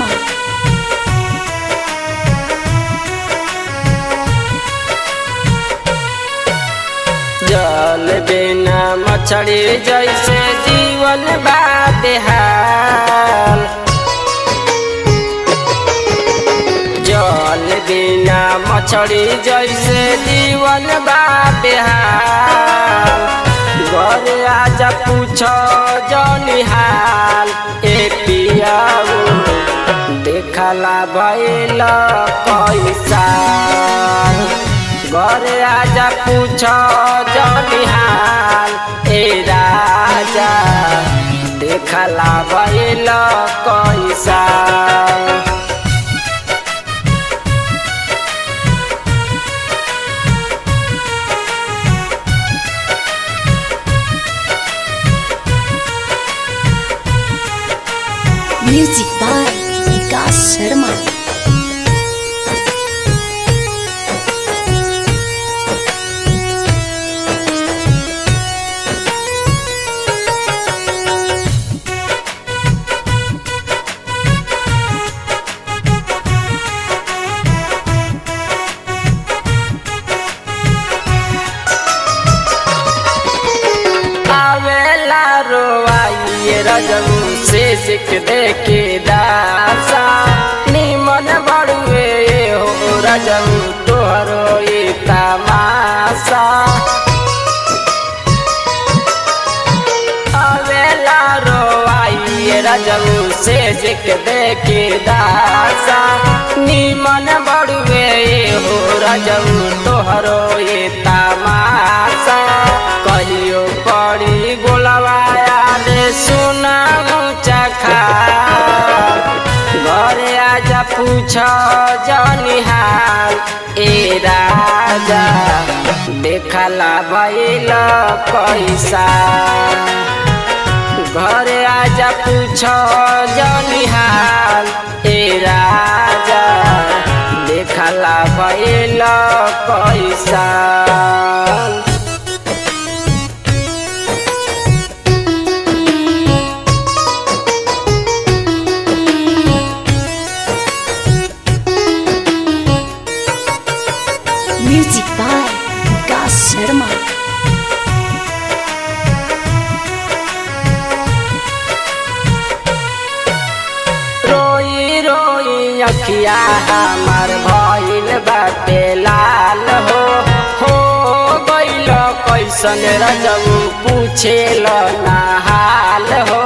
शर्मा। जल बिना मछली जैसे जीवन बा बेहाल। जल बिना मछली जैसे जीवन बा बेहाल। घर आजा पूछो जौनी हाल ए पियाऊ देखला भइल कैसा। घर आजा पूछो जौनी हाल ए राजा देखला भइल कैसा। म्यूजिक बाय विकास शर्मा। आवेला रोवाइए रजबू से सिख देखे दासा। निमन बड़ुए हो रजबू तोहरो ये तमाशा। आवेला रोवाइए रजबू से सिख देखे दासा। निमन बड़ुए हो रजबू तोहरो ये तमाशा। कहियो पड़ी गोलवाया रे सुना ऊँचा खा। घरे आजा पूछो जौनी हाल ए राजा देखला भइल कैसा। घरे आजा पूछो जौनी हाल ए राजा देखला भइल कैसा। म्यूजिक बाय विकास शर्मा। रोई रोई अखिया हमार भइल बाटे लाल हो गइल कैसन रजबू पूछेल ना हाल हो।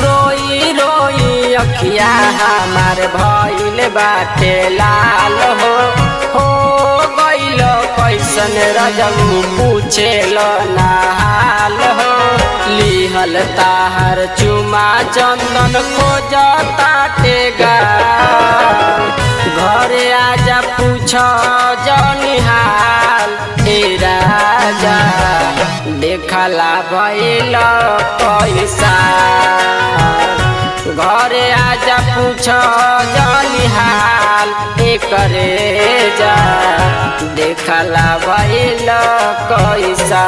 रोई रोई अखिया हमार भइल बाटे लाल हो गइल कैसन रजबू पूछेल ना हाल हो। लिहल ताहर चुमा चंदन खोजताटे गाल। घरे आजा पूछो जौनी हाल ए राजा देखला भइल कैसा। घरे आजा पूछो जौनी हाल एकरे जा देखला भइल कैसा।